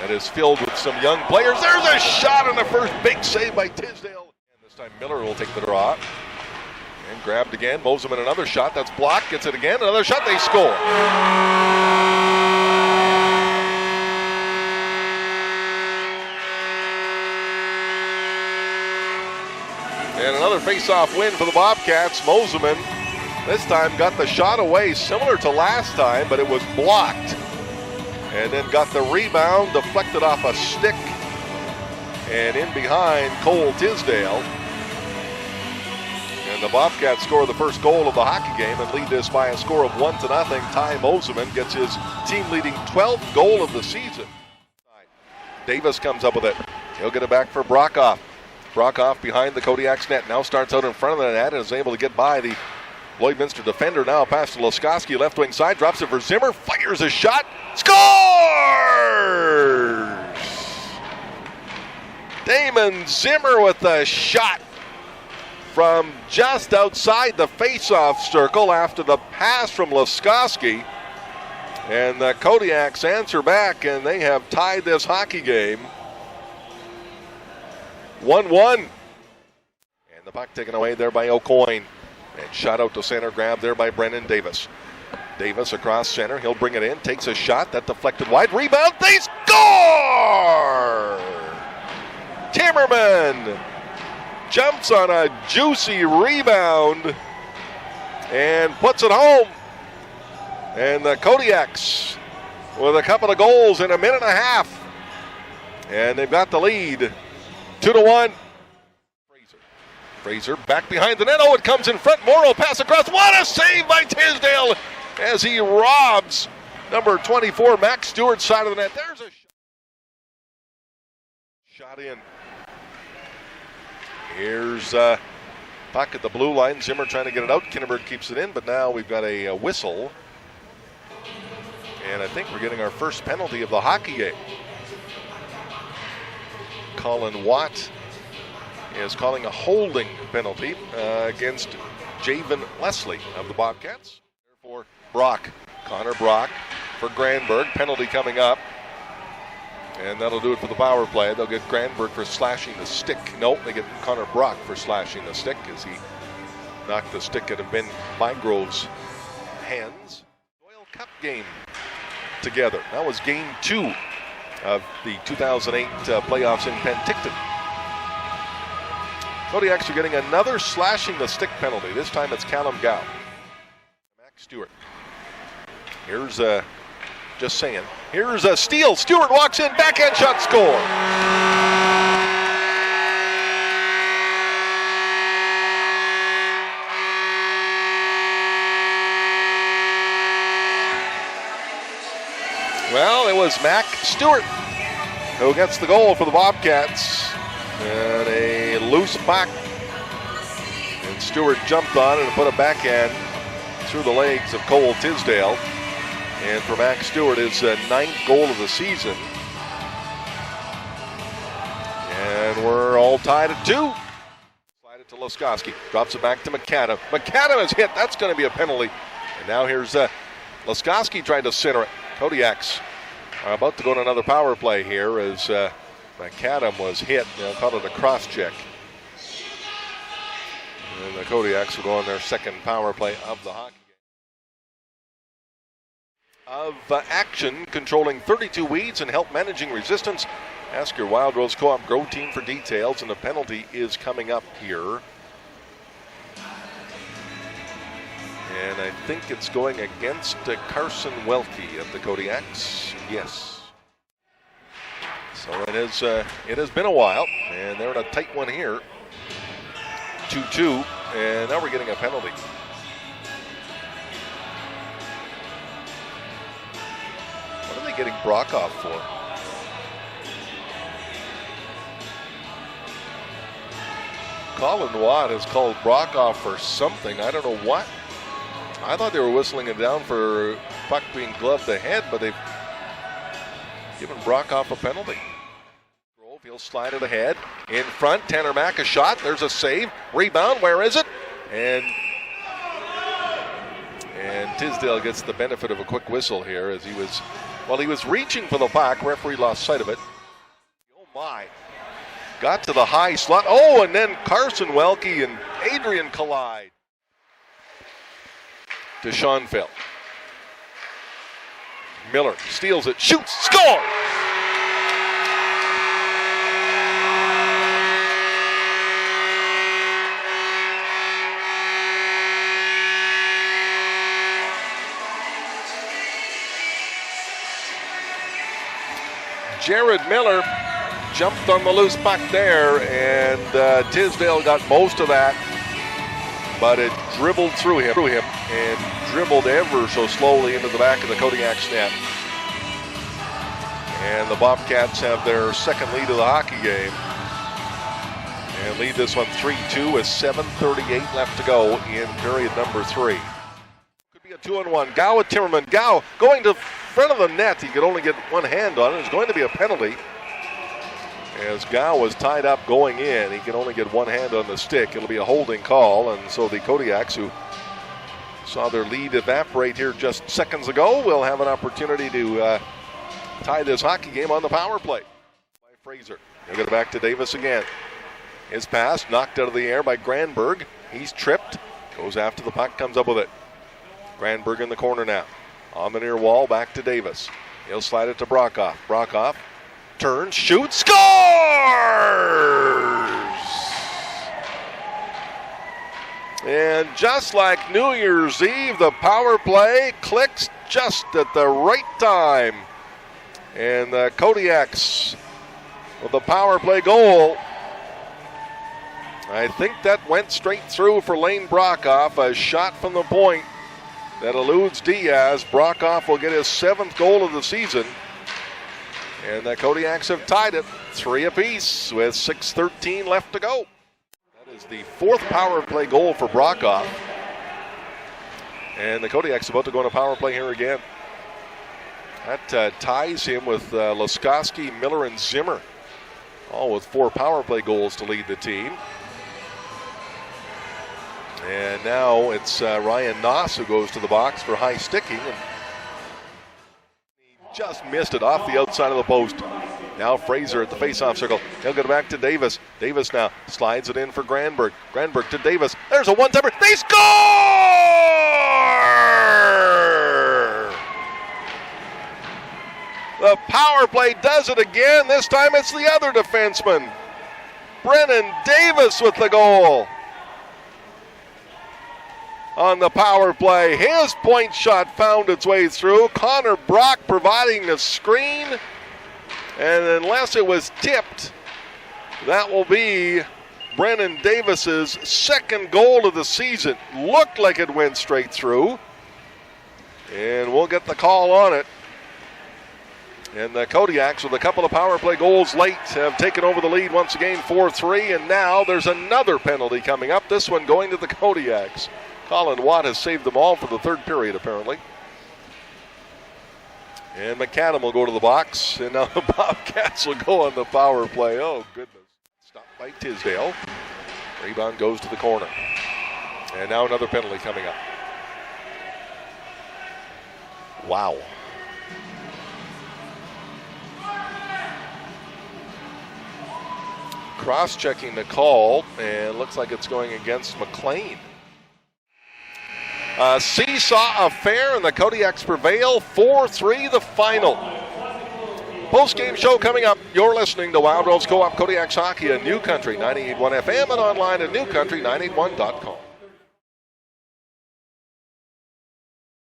that is filled with some young players. There's a shot on the first, big save by Tisdale. And this time Miller will take the draw. And grabbed again. Moseman another shot. That's blocked. Gets it again. Another shot. They score. And another face-off win for the Bobcats. Moseman this time got the shot away, similar to last time, but it was blocked. And then got the rebound, deflected off a stick. And in behind, Cole Tisdale. And the Bobcats score the first goal of the hockey game and lead this by a score of 1-0. Ty Moseman gets his team-leading 12th goal of the season. Davis comes up with it. He'll get it back for Brokoff. Brokoff behind the Kodiaks net. Now starts out in front of the net and is able to get by the Lloydminster defender. Now pass to Laskoski, left wing side. Drops it for Zimmer. Fires a shot. Scores! Damon Zimmer with a shot from just outside the face-off circle after the pass from Laskoski. And the Kodiaks answer back, and they have tied this hockey game 1-1. And the puck taken away there by O'Coin. And shot out to center, grabbed there by Brennan Davis. Davis across center, he'll bring it in, takes a shot, that deflected wide, rebound, they score! Timmerman jumps on a juicy rebound and puts it home. And the Kodiaks with a couple of goals in a minute and a half. And they've got the lead 2-1. Fraser back behind the net. Oh, it comes in front. Morrow pass across. What a save by Tisdale as he robs number 24, Max Stewart's side of the net. There's a shot in. Here's puck at the blue line. Zimmer trying to get it out. Kinneberg keeps it in, but now we've got a whistle. And I think we're getting our first penalty of the hockey game. Colin Watt is calling a holding penalty against Javen Leslie of the Bobcats. Therefore, Brock, Connor Brock for Granberg. Penalty coming up. And that'll do it for the power play. They'll get Granberg for slashing the stick. No, they get Connor Brock for slashing the stick as he knocked the stick out of Ben Bygrove's hands. Royal Cup game together. That was game 2 of the 2008 playoffs in Penticton. Kodiaks are getting another slashing the stick penalty. This time it's Callum Gow. Max Stewart. Here's just saying. Here's a steal. Stewart walks in, backhand shot, score. Well, it was Mac Stewart who gets the goal for the Bobcats. And a loose puck. And Stewart jumped on it and put a backhand through the legs of Cole Tisdale. And for Max Stewart, his 9th goal of the season. And we're all tied at 2. Slide it to Laskoski. Drops it back to McAdam. McAdam is hit. That's going to be a penalty. And now here's Laskoski trying to center it. Kodiaks are about to go to another power play here as McAdam was hit. They'll call it a cross check. And the Kodiaks will go on their second power play of the hockey game. Of action, controlling 32 weeds and help managing resistance. Ask your Wild Rose Co-op Grow team for details, and the penalty is coming up here. And I think it's going against Carson Welke of the Kodiaks. Yes. So it has been a while, and they're in a tight one here. 2-2, and now we're getting a penalty. What are they getting Brokoff for? Colin Watt has called Brokoff for something. I don't know what. I thought they were whistling it down for puck being gloved ahead, but they've given Brokoff a penalty. Grove, he'll slide it ahead. In front, Tanner Mack a shot. There's a save. Rebound, where is it? And Tisdale gets the benefit of a quick whistle here as he was Well, he was reaching for the puck. Referee lost sight of it. Oh, my. Got to the high slot. Oh, and then Carson Welke and Adrian collide. To Schoenfeld. Miller steals it, shoots, scores! Jared Miller jumped on the loose puck there, and Tisdale got most of that, but it dribbled through him and dribbled ever so slowly into the back of the Kodiaks net. And the Bobcats have their second lead of the hockey game and lead this one 3-2 with 7:38 left to go in period number 3. Could be a 2-on-1. Gow with Timmerman. Gow going to front of the net. He could only get one hand on it. It's going to be a penalty. As Gow was tied up going in, he can only get one hand on the stick. It'll be a holding call, and so the Kodiaks, who saw their lead evaporate here just seconds ago, will have an opportunity to tie this hockey game on the power play. By Fraser. He'll get it back to Davis again. His pass knocked out of the air by Granberg. He's tripped. Goes after the puck, comes up with it. Granberg in the corner now. On the near wall, back to Davis. He'll slide it to Brockhoff. Brockhoff turns, shoots, scores! And just like New Year's Eve, the power play clicks just at the right time. And the Kodiaks with the power play goal. I think that went straight through for Lane Brockhoff. A shot from the point that eludes Diaz. Brockhoff will get his 7th goal of the season. And the Kodiaks have tied it 3 apiece with 6:13 left to go. That is the 4th power play goal for Brockhoff. And the Kodiaks about to go on a power play here again. That ties him with Laskowski, Miller, and Zimmer, all with 4 power play goals to lead the team. And now it's Ryan Noss who goes to the box for high sticking. And he just missed it off the outside of the post. Now Fraser at the faceoff circle. He'll get it back to Davis. Davis now slides it in for Granberg. Granberg to Davis. There's a one-timer. They score! The power play does it again. This time it's the other defenseman. Brennan Davis with the goal. On the power play, his point shot found its way through. Connor Brock providing the screen. And unless it was tipped, that will be Brennan Davis's 2nd goal of the season. Looked like it went straight through. And we'll get the call on it. And the Kodiaks, with a couple of power play goals late, have taken over the lead once again, 4-3. And now there's another penalty coming up, this one going to the Kodiaks. Colin Watt has saved them all for the 3rd period, apparently. And McAdam will go to the box. And now the Bobcats will go on the power play. Oh, goodness. Stopped by Tisdale. Rebound goes to the corner. And now another penalty coming up. Wow. Cross-checking the call, and looks like it's going against McLean. Seesaw affair, and the Kodiaks prevail 4-3 the final. Post-game show coming up. You're listening to Wild Rose Co-op Kodiaks Hockey on New Country 98.1 FM and online at newcountry981.com.